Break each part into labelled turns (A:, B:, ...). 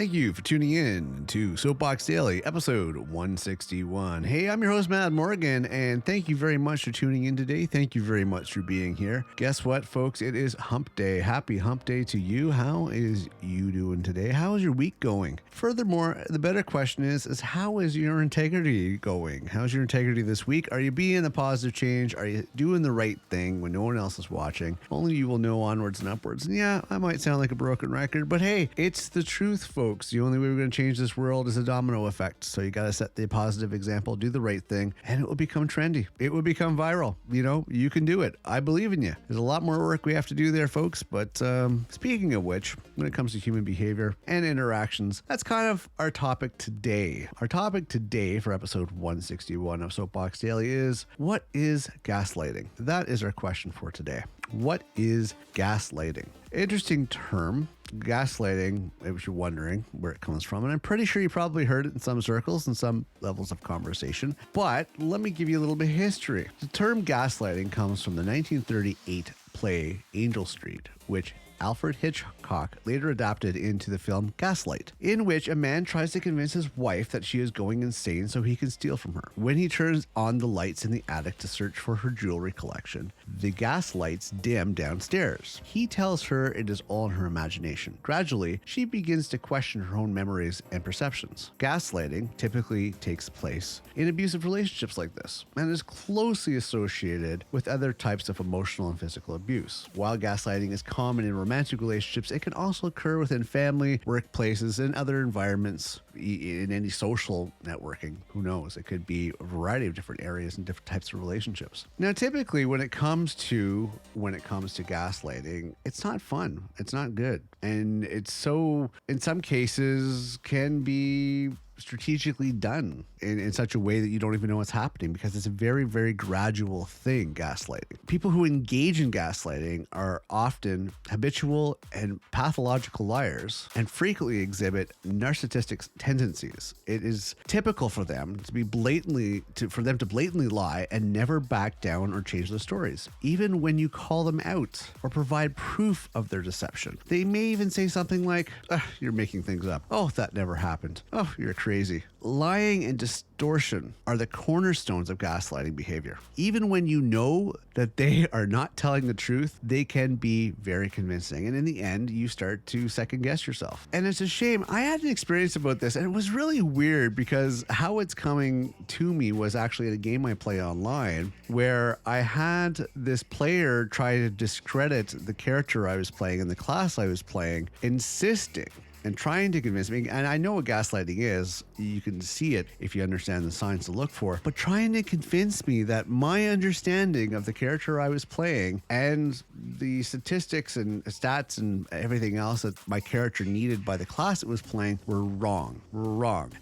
A: Thank you for tuning in to Soapbox Daily, episode 161. Hey, I'm your host, Matt Morgan, and thank you very much for tuning in today. Thank you very much for being here. Guess what, folks? It is hump day. Happy hump day to you. How is you doing today? How is your week going? Furthermore, the better question is how is your integrity going? How's your integrity this week? Are you being a positive change? Are you doing the right thing when no one else is watching? Only you will know onwards and upwards. And yeah, I might sound like a broken record, but hey, it's the truth, folks. The only way we're going to change this world is a domino effect. So you got to set the positive example, do the right thing, and it will become trendy. It will become viral. You know, you can do it. I believe in you. There's a lot more work we have to do there, folks. But speaking of which, when it comes to human behavior and interactions, that's kind of our topic today. Our topic today for episode 161 of Soapbox Daily is, what is gaslighting? That is our question for today. What is gaslighting? Interesting term. Gaslighting, if you're wondering where it comes from, and I'm pretty sure you probably heard it in some circles and some levels of conversation, but let me give you a little bit of history. The term gaslighting comes from the 1938 play Angel Street, which Alfred Hitchcock later adapted into the film Gaslight, in which a man tries to convince his wife that she is going insane so he can steal from her. When he turns on the lights in the attic to search for her jewelry collection, the gas lights dim downstairs. He tells her it is all in her imagination. Gradually, she begins to question her own memories and perceptions. Gaslighting typically takes place in abusive relationships like this, and is closely associated with other types of emotional and physical abuse. While gaslighting is common in romantic relationships, it can also occur within family, workplaces, and other environments in any social networking. Who knows? It could be a variety of different areas and different types of relationships. Now, typically, when it comes to gaslighting, it's not fun. It's not good. And it's so, in some cases, can be strategically done in such a way that you don't even know what's happening, because it's a very, very gradual thing, gaslighting. People who engage in gaslighting are often habitual and pathological liars and frequently exhibit narcissistic tendencies. It is typical for them to blatantly lie and never back down or change their stories, even when you call them out or provide proof of their deception. They may even say something like, "You're making things up. Oh, that never happened. Oh, you're crazy." Lying and distortion are the cornerstones of gaslighting behavior. Even when you know that they are not telling the truth, they can be very convincing. And in the end, you start to second guess yourself. And it's a shame. I had an experience about this, and it was really weird because how it's coming to me was actually at a game I play online where I had this player try to discredit the character I was playing in the class I was playing, insisting and trying to convince me, and I know what gaslighting is, you can see it if you understand the signs to look for, but trying to convince me that my understanding of the character I was playing and the statistics and stats and everything else that my character needed by the class it was playing were wrong.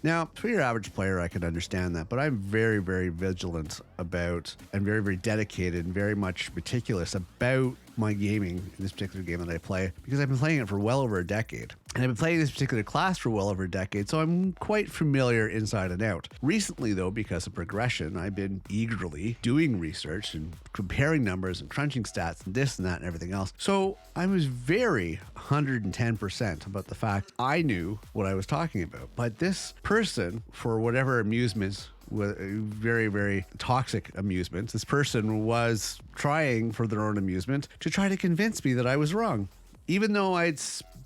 A: Now, for your average player, I can understand that, but I'm very, very vigilant about, and very, very dedicated and very much meticulous about my gaming in this particular game that I play, because I've been playing it for well over a decade. And I've been playing this particular class for well over a decade, so I'm quite familiar inside and out. Recently, though, because of progression, I've been eagerly doing research and comparing numbers and crunching stats and this and that and everything else. So I was very 110% about the fact I knew what I was talking about. But this person, for whatever amusements, very, very toxic amusement, this person was trying for their own amusement to try to convince me that I was wrong. Even though I'd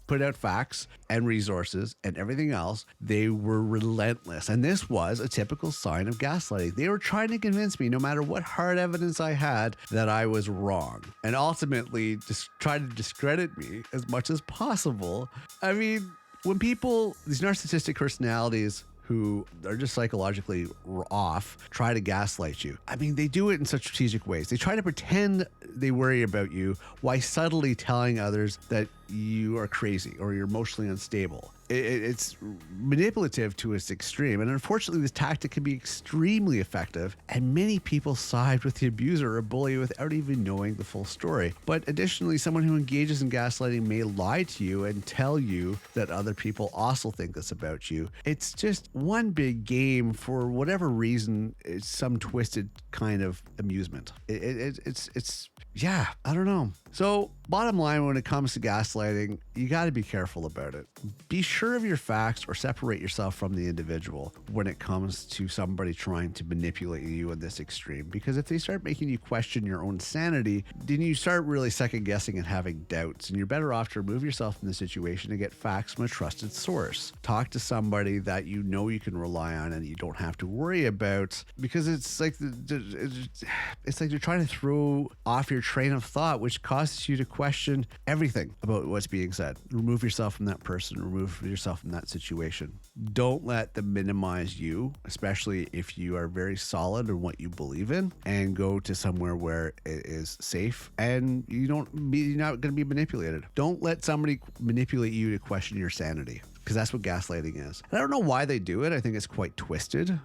A: put out facts and resources and everything else, they were relentless. And this was a typical sign of gaslighting. They were trying to convince me, no matter what hard evidence I had, that I was wrong. And ultimately, just try to discredit me as much as possible. I mean, when people, these narcissistic personalities who are just psychologically off, try to gaslight you. I mean, they do it in such strategic ways. They try to pretend they worry about you while subtly telling others that you are crazy or you're emotionally unstable. It's manipulative to its extreme, and unfortunately this tactic can be extremely effective, and many people side with the abuser or bully without even knowing the full story. But additionally, someone who engages in gaslighting may lie to you and tell you that other people also think this about you. It's just one big game for whatever reason. It's some twisted kind of amusement. It's yeah, I don't know. So bottom line, when it comes to gaslighting, you got to be careful about it. Be sure of your facts or separate yourself from the individual when it comes to somebody trying to manipulate you in this extreme. Because if they start making you question your own sanity, then you start really second guessing and having doubts. And you're better off to remove yourself from the situation and get facts from a trusted source. Talk to somebody that you know you can rely on and you don't have to worry about, because it's like you're trying to throw off your train of thought, which causes you to question everything about what's being said. Remove yourself from that person, remove yourself from that situation. Don't let them minimize you, especially if you are very solid in what you believe in, and go to somewhere where it is safe and you're not going to be manipulated. Don't let somebody manipulate you to question your sanity, because that's what gaslighting is. And I don't know why they do it. I think it's quite twisted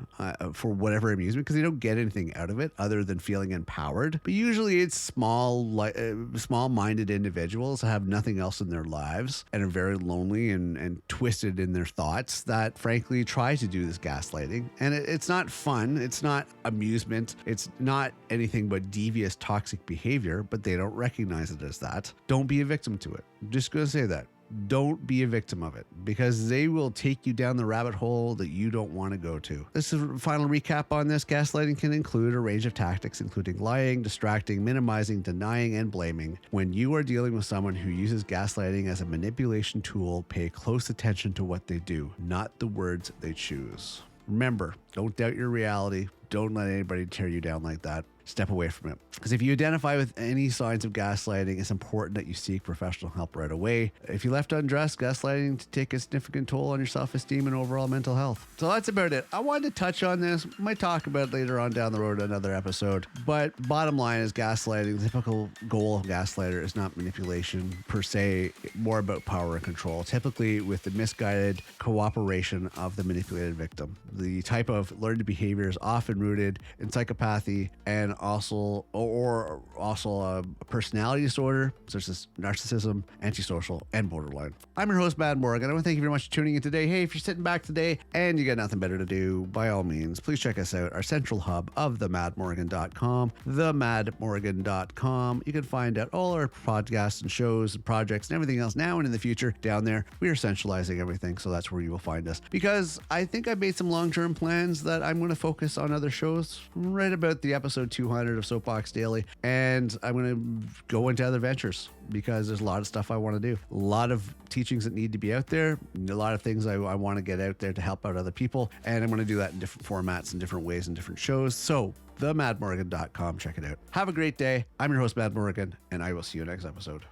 A: for whatever amusement, because they don't get anything out of it other than feeling empowered. But usually it's small-minded individuals that have nothing else in their lives and are very lonely and twisted in their thoughts that frankly try to do this gaslighting. And it's not fun. It's not amusement. It's not anything but devious, toxic behavior, but they don't recognize it as that. Don't be a victim to it. I'm just going to say that. Don't be a victim of it, because they will take you down the rabbit hole that you don't want to go to. This is a final recap on this. Gaslighting can include a range of tactics, including lying, distracting, minimizing, denying, and blaming. When you are dealing with someone who uses gaslighting as a manipulation tool, pay close attention to what they do, not the words they choose. Remember, don't doubt your reality. Don't let anybody tear you down like that. Step away from it. Because if you identify with any signs of gaslighting, it's important that you seek professional help right away. If you left undressed, gaslighting to take a significant toll on your self-esteem and overall mental health. So that's about it. I wanted to touch on this. Might talk about it later on down the road in another episode. But bottom line is gaslighting. The typical goal of gaslighter is not manipulation per se, more about power and control, typically with the misguided cooperation of the manipulated victim. The type of learned behavior is often rooted in psychopathy and also a personality disorder such as narcissism, antisocial, and borderline. I'm your host, Mad Morgan. I want to thank you very much for tuning in today. Hey, if you're sitting back today and you got nothing better to do, by all means, please check us out, our central hub of themadmorgan.com, themadmorgan.com. You can find out all our podcasts and shows and projects and everything else now and in the future down there. We are centralizing everything, so that's where you will find us, because I think I've made some long-term plans that I'm going to focus on other shows right about the episode 200 of Soapbox Daily, and I'm going to go into other ventures because there's a lot of stuff I want to do, a lot of teachings that need to be out there, a lot of things I want to get out there to help out other people, and I'm going to do that in different formats and different ways and different shows. So themadmorgan.com, check it out. Have a great day. I'm your host, Mad Morgan, and I will see you next episode.